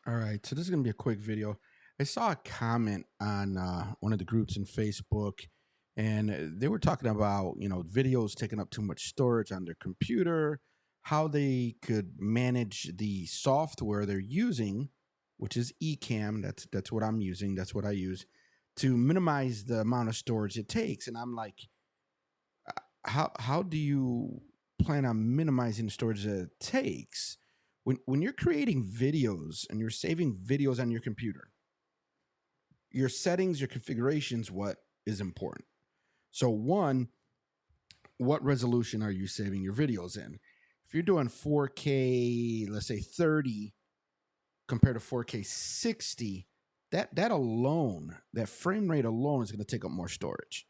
All right, so this is going to be a quick video. I saw a comment on one of the groups in Facebook, and they were talking about, videos taking up too much storage on their computer, how they could manage the software they're using, which is Ecamm. That's what I'm using. That's what I use to minimize the amount of storage it takes. And I'm like, how do you plan on minimizing the storage that it takes? When you're creating videos and you're saving videos on your computer, your settings, your configurations, what is important. So one, what resolution are you saving your videos in? If you're doing 4K, let's say 30 compared to 4K 60, that alone, that frame rate alone is going to take up more storage.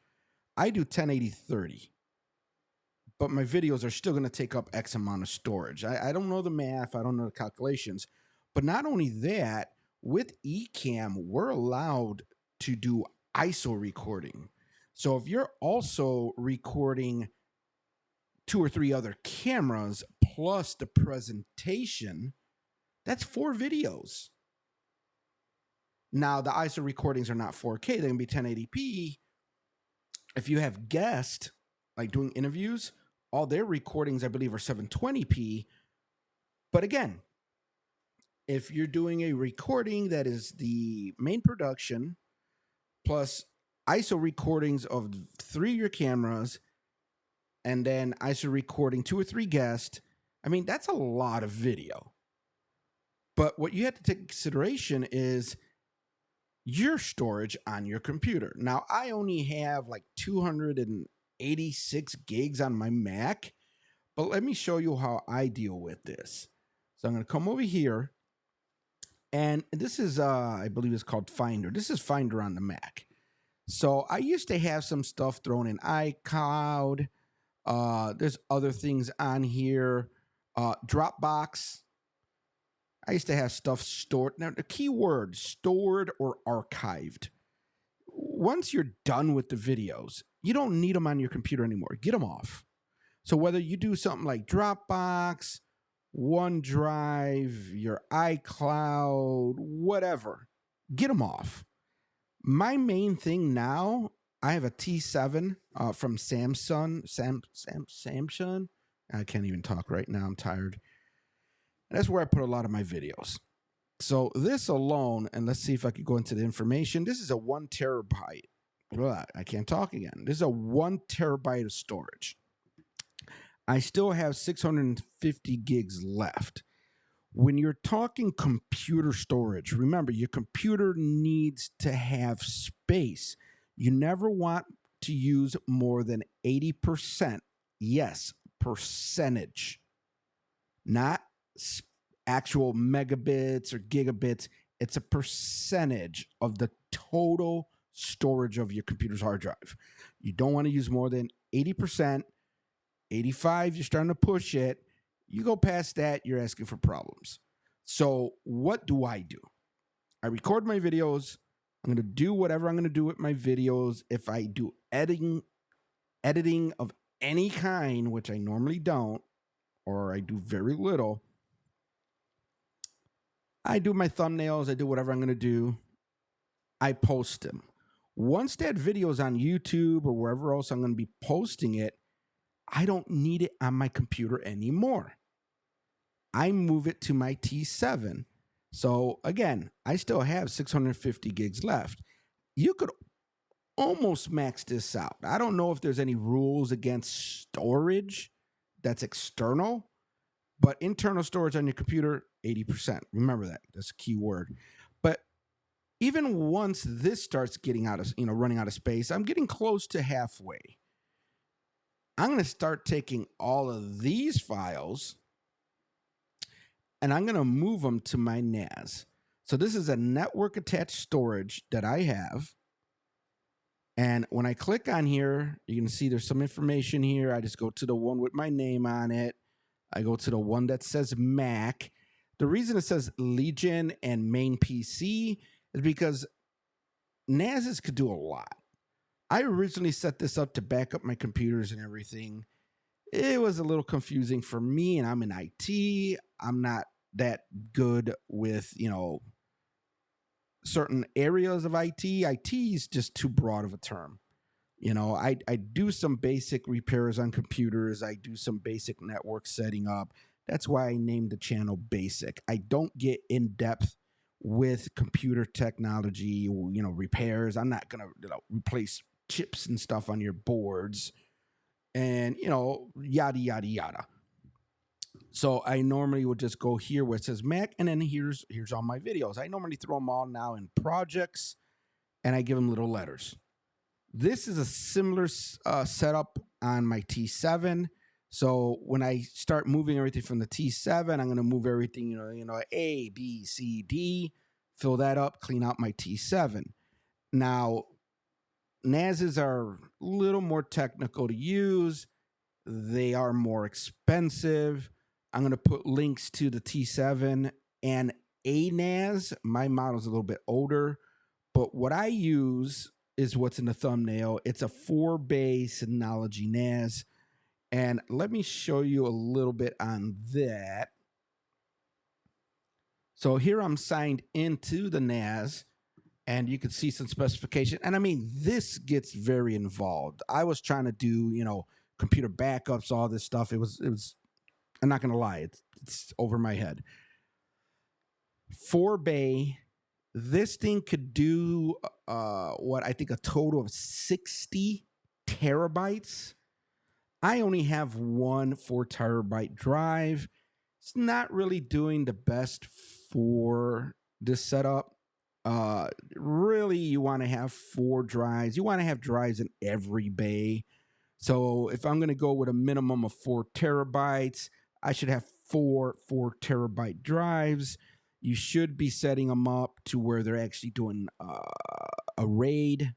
I do 1080 30, but my videos are still going to take up X amount of storage. I don't know the math. I don't know the calculations. But not only that, with Ecamm, we're allowed to do ISO recording. So if you're also recording 2 or 3 other cameras plus the presentation, that's 4 videos. Now, the ISO recordings are not 4K. They can be 1080p. If you have guests, like doing interviews, all their recordings, I believe, are 720p. But again, if you're doing a recording that is the main production plus ISO recordings of 3 of your cameras and then ISO recording 2 or 3 guests, I mean, that's a lot of video. But what you have to take into consideration is your storage on your computer. Now, I only have like 286 gigs on my Mac, but let me show you how I deal with this. So I'm going to come over here, and this is, I believe it's called Finder. This is Finder on the Mac. So I used to have some stuff thrown in iCloud. There's other things on here. Dropbox. I used to have stuff stored. Now, the key word, stored or archived. Once you're done with the videos, you don't need them on your computer anymore. Get them off. So whether you do something like Dropbox, OneDrive, your iCloud, whatever, get them off. My main thing now, I have a T7 from Samsung. Samsung. I can't even talk right now. I'm tired. And that's where I put a lot of my videos. So this alone, and let's see if I could go into the information. This is a 1 terabyte. Ugh, I can't talk again. This is a 1 terabyte of storage. I still have 650 gigs left. When you're talking computer storage, remember, your computer needs to have space. You never want to use more than 80%. Yes, percentage, not actual megabits or gigabits. It's a percentage of the total storage of your computer's hard drive. You don't want to use more than 80%. 85, you're starting to push it. You go past that, you're asking for problems. So what do? I record my videos. I'm going to do whatever I'm going to do with my videos. If I do editing of any kind, which I normally don't, or I do very little, I do my thumbnails. I do whatever I'm going to do. I post them. Once that video is on YouTube or wherever else I'm going to be posting it, I don't need it on my computer anymore. I move it to my T7. So again, I still have 650 gigs left. You could almost max this out. I don't know if there's any rules against storage that's external, but internal storage on your computer, 80%. Remember that. That's a key word. But even once this starts getting out of, running out of space, I'm getting close to halfway. I'm going to start taking all of these files and I'm going to move them to my NAS. So this is a network attached storage that I have. And when I click on here, you can see there's some information here. I just go to the one with my name on it. I go to the one that says Mac. The reason it says Legion and main PC is because NASs could do a lot. I originally set this up to back up my computers and everything. It was a little confusing for me, and I'm in IT. I'm not that good with, certain areas of IT. IT is just too broad of a term. I do some basic repairs on computers. I do some basic network setting up. That's why I named the channel Basic. I don't get in depth with computer technology, repairs. I'm not going to replace chips and stuff on your boards and, yada, yada, yada. So I normally would just go here where it says Mac, and then here's all my videos. I normally throw them all now in projects, and I give them little letters. This is a similar setup on my T7. So when I start moving everything from the T7, I'm going to move everything, A, B, C, D, fill that up, clean out my T7. Now, N.A.Ss are a little more technical to use. They are more expensive. I'm going to put links to the T7 and a N.A.S. My model's a little bit older, but what I use is what's in the thumbnail. It's a 4-bay Synology N.A.S. And let me show you a little bit on that. So here I'm signed into the N.A.S. and you can see some specification. And I mean, this gets very involved. I was trying to do, computer backups, all this stuff. It was, I'm not going to lie, it's over my head. 4-bay. This thing could do what I think a total of 60 terabytes. I only have one 4 terabyte drive. It's not really doing the best for this setup. Really, you want to have 4 drives. You want to have drives in every bay. So if I'm going to go with a minimum of 4 terabytes, I should have 4 terabyte drives. You should be setting them up to where they're actually doing a RAID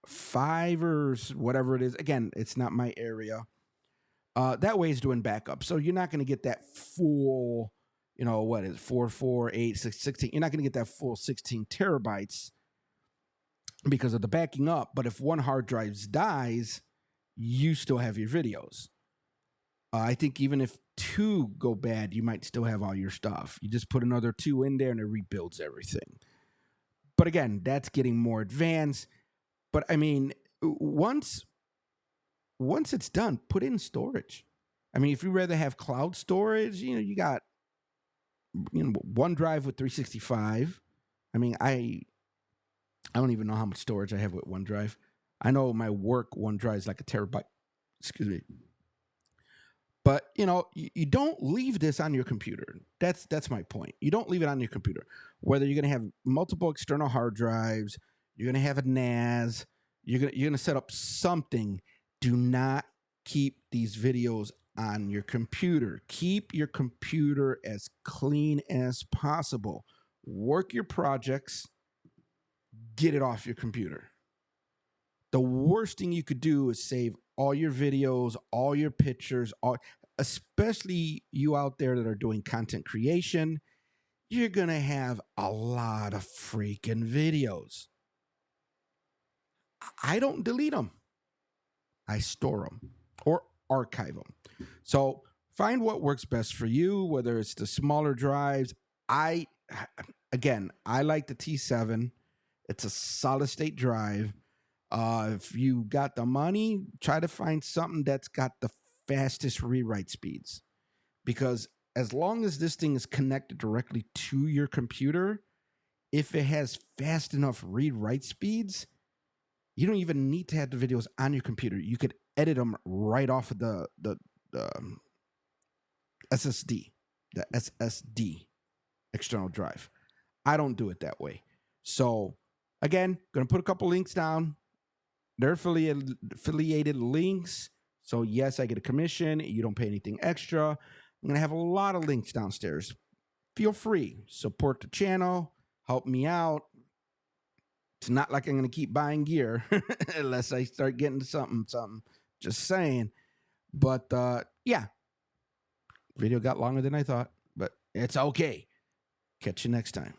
5 or whatever it is. Again, it's not my area. That way it's doing backup. So you're not going to get that full, what is it, 4, 8, 6, 16. You're not going to get that full 16 terabytes because of the backing up. But if one hard drive dies, you still have your videos. I think even if 2 go bad, you might still have all your stuff. You just put another 2 in there and it rebuilds everything. But again, that's getting more advanced. But I mean, once it's done, put in storage. I mean, if you rather have cloud storage, you got OneDrive with 365. I mean, I don't even know how much storage I have with OneDrive. I know my work OneDrive is like a terabyte. Excuse me. But, you don't leave this on your computer. That's my point. You don't leave it on your computer. Whether you're going to have multiple external hard drives, you're going to have a N.A.S., you're going to set up something. Do not keep these videos on your computer. Keep your computer as clean as possible. Work your projects. Get it off your computer. The worst thing you could do is save all your videos, all your pictures, especially you out there that are doing content creation. You're going to have a lot of freaking videos. I don't delete them. I store them or archive them. So find what works best for you, whether it's the smaller drives. I like the T7. It's a solid state drive. If you got the money, try to find something that's got the fastest rewrite speeds. Because as long as this thing is connected directly to your computer, if it has fast enough read-write speeds, you don't even need to have the videos on your computer. You could edit them right off of the SSD, the SSD external drive. I don't do it that way. So again, going to put a couple links down. They're affiliated links. So yes, I get a commission. You don't pay anything extra. I'm going to have a lot of links downstairs. Feel free. Support the channel. Help me out. It's not like I'm going to keep buying gear unless I start getting something. Just saying. But yeah, video got longer than I thought, but it's okay. Catch you next time.